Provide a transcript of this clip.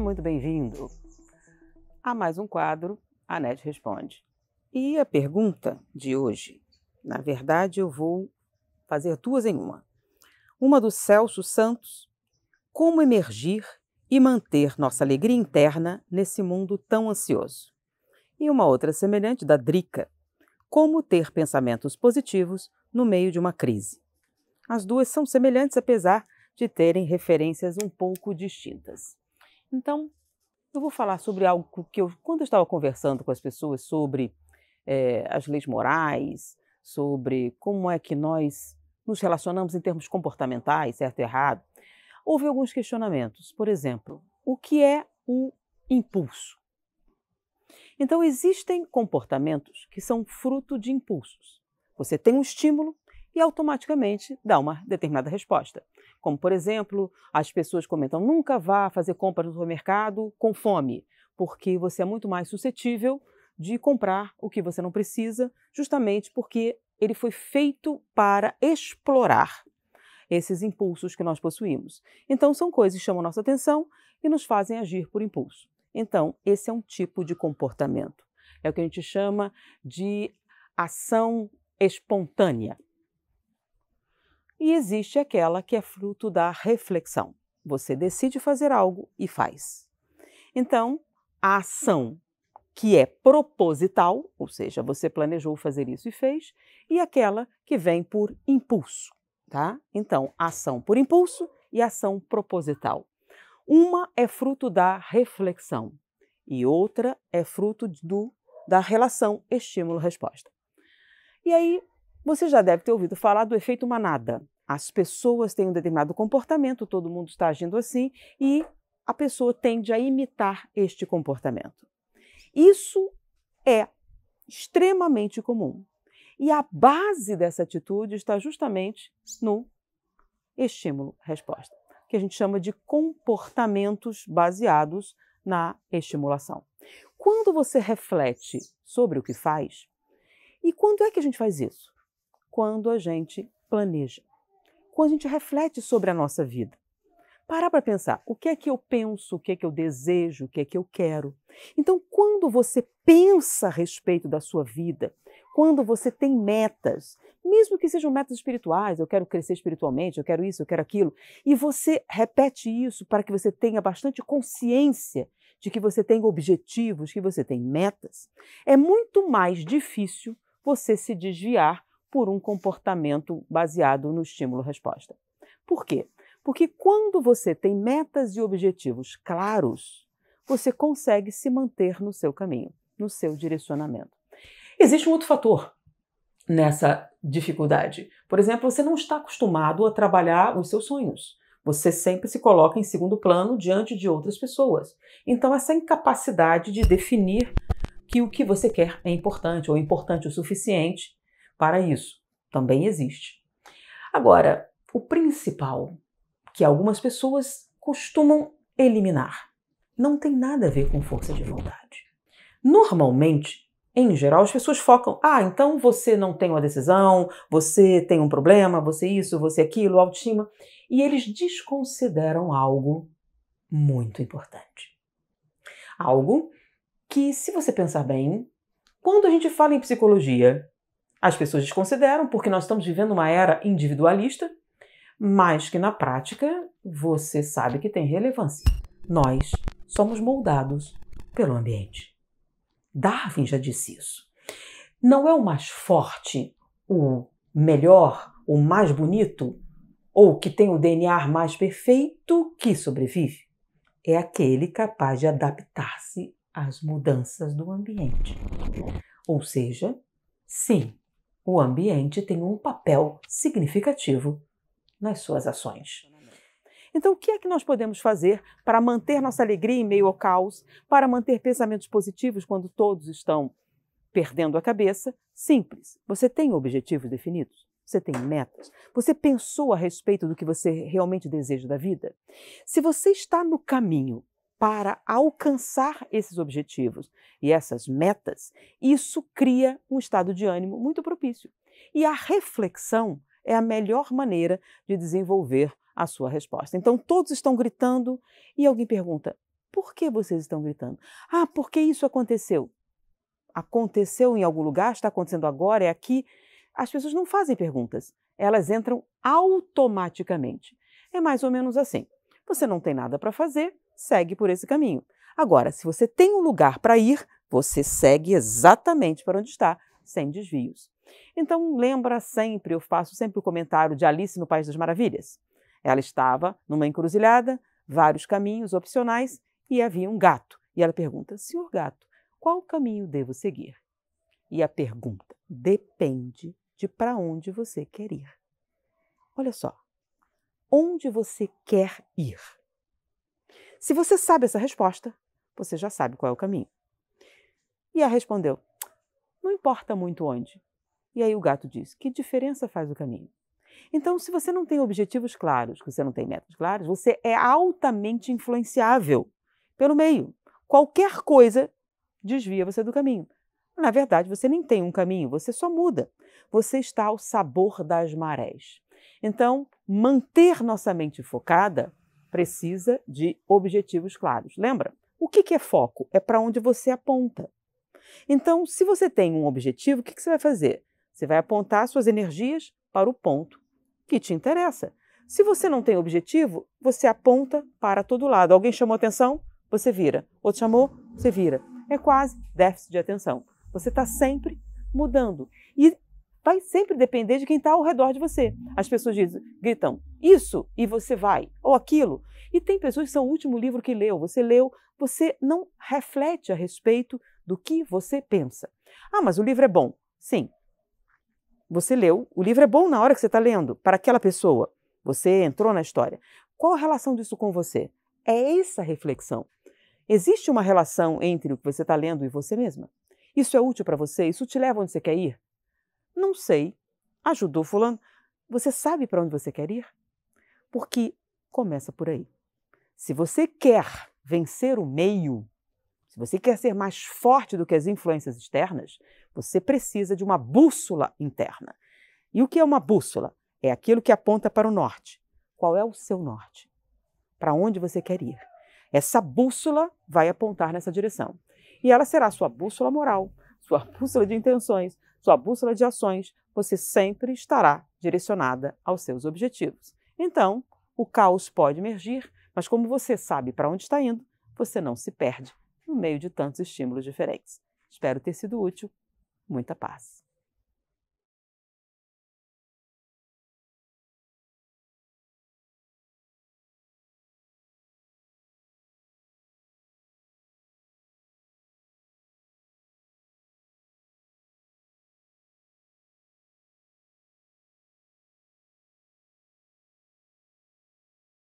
muito bem-vindo a mais um quadro A NET Responde. E a pergunta de hoje, na verdade eu vou fazer duas em uma. Uma do Celso Santos: como emergir e manter nossa alegria interna nesse mundo tão ansioso? E uma outra semelhante da Drica: como ter pensamentos positivos no meio de uma crise? As duas são semelhantes, apesar de terem referências um pouco distintas. Então, eu vou falar sobre algo que quando eu estava conversando com as pessoas sobre as leis morais, sobre como é que nós nos relacionamos em termos comportamentais, certo e errado, houve alguns questionamentos. Por exemplo, o que é o impulso? Então, existem comportamentos que são fruto de impulsos. Você tem um estímulo e automaticamente dá uma determinada resposta. Como, por exemplo, as pessoas comentam: nunca vá fazer compras no supermercado com fome, porque você é muito mais suscetível de comprar o que você não precisa, justamente porque ele foi feito para explorar esses impulsos que nós possuímos. Então, são coisas que chamam nossa atenção e nos fazem agir por impulso. Então, esse é um tipo de comportamento. É o que a gente chama de ação espontânea. E existe aquela que é fruto da reflexão. Você decide fazer algo e faz. Então, a ação que é proposital, ou seja, você planejou fazer isso e fez, e aquela que vem por impulso, tá? Então, ação por impulso e ação proposital. Uma é fruto da reflexão e outra é fruto da relação estímulo-resposta. E aí, você já deve ter ouvido falar do efeito manada. As pessoas têm um determinado comportamento, todo mundo está agindo assim, e a pessoa tende a imitar este comportamento. Isso é extremamente comum. E a base dessa atitude está justamente no estímulo-resposta, que a gente chama de comportamentos baseados na estimulação. Quando você reflete sobre o que faz, e quando é que a gente faz isso? Quando a gente planeja, quando a gente reflete sobre a nossa vida. Parar para pensar: o que é que eu penso, o que é que eu desejo, o que é que eu quero. Então, quando você pensa a respeito da sua vida, quando você tem metas, mesmo que sejam metas espirituais, eu quero crescer espiritualmente, eu quero isso, eu quero aquilo, e você repete isso para que você tenha bastante consciência de que você tem objetivos, que você tem metas, é muito mais difícil você se desviar por um comportamento baseado no estímulo-resposta. Por quê? Porque quando você tem metas e objetivos claros, você consegue se manter no seu caminho, no seu direcionamento. Existe um outro fator nessa dificuldade. Por exemplo, você não está acostumado a trabalhar os seus sonhos. Você sempre se coloca em segundo plano diante de outras pessoas. Então, essa incapacidade de definir que o que você quer é importante ou importante o suficiente para isso também existe. Agora, o principal que algumas pessoas costumam eliminar não tem nada a ver com força de vontade. Normalmente, em geral, as pessoas focam: então você não tem uma decisão, você tem um problema, você isso, você aquilo, autoestima, e eles desconsideram algo muito importante. Algo que, se você pensar bem, quando a gente fala em psicologia, as pessoas desconsideram porque nós estamos vivendo uma era individualista, mas que na prática você sabe que tem relevância. Nós somos moldados pelo ambiente. Darwin já disse isso. Não é o mais forte, o melhor, o mais bonito, ou que tem o DNA mais perfeito que sobrevive. É aquele capaz de adaptar-se às mudanças do ambiente. Ou seja, sim, o ambiente tem um papel significativo nas suas ações. Então, o que é que nós podemos fazer para manter nossa alegria em meio ao caos, para manter pensamentos positivos quando todos estão perdendo a cabeça? Simples. Você tem objetivos definidos? Você tem metas? Você pensou a respeito do que você realmente deseja da vida? Se você está no caminho para alcançar esses objetivos e essas metas, isso cria um estado de ânimo muito propício. E a reflexão é a melhor maneira de desenvolver a sua resposta. Então, todos estão gritando e alguém pergunta: Por que vocês estão gritando? Ah, porque isso aconteceu. Aconteceu em algum lugar, está acontecendo agora, é aqui. As pessoas não fazem perguntas, elas entram automaticamente. É mais ou menos assim. Você não tem nada para fazer, segue por esse caminho. Agora, se você tem um lugar para ir, você segue exatamente para onde está, sem desvios. Então, lembra sempre, eu faço sempre o comentário de Alice no País das Maravilhas. Ela estava numa encruzilhada, vários caminhos opcionais, e havia um gato. E ela pergunta, senhor gato, qual caminho devo seguir? E a pergunta depende de para onde você quer ir. Olha só, onde você quer ir? Se você sabe essa resposta, você já sabe qual é o caminho. E ela respondeu, não importa muito onde. E aí o gato disse, que diferença faz o caminho? Então, se você não tem objetivos claros, se você não tem metas claras, você é altamente influenciável pelo meio. Qualquer coisa desvia você do caminho. Na verdade, você nem tem um caminho, você só muda. Você está ao sabor das marés. Então, manter nossa mente focada precisa de objetivos claros. Lembra? O que é foco? É para onde você aponta. Então, se você tem um objetivo, o que você vai fazer? Você vai apontar suas energias para o ponto que te interessa. Se você não tem objetivo, você aponta para todo lado. Alguém chamou atenção? Você vira. Outro chamou? Você vira. É quase déficit de atenção. Você está sempre mudando. E vai sempre depender de quem está ao redor de você. As pessoas gritam isso e você vai, ou aquilo. E tem pessoas que são o último livro que leu, você não reflete a respeito do que você pensa. Ah, mas o livro é bom. Sim. Você leu, o livro é bom na hora que você está lendo, para aquela pessoa. Você entrou na história. Qual a relação disso com você? É essa reflexão. Existe uma relação entre o que você está lendo e você mesma? Isso é útil para você? Isso te leva onde você quer ir? Não sei. Ajudou fulano? Você sabe para onde você quer ir? Porque começa por aí. Se você quer vencer o meio, se você quer ser mais forte do que as influências externas, você precisa de uma bússola interna. E o que é uma bússola? É aquilo que aponta para o norte. Qual é o seu norte? Para onde você quer ir? Essa bússola vai apontar nessa direção. E ela será sua bússola moral, sua bússola de intenções, sua bússola de ações. Você sempre estará direcionada aos seus objetivos. Então, o caos pode emergir, mas como você sabe para onde está indo, você não se perde no meio de tantos estímulos diferentes. Espero ter sido útil. Muita paz.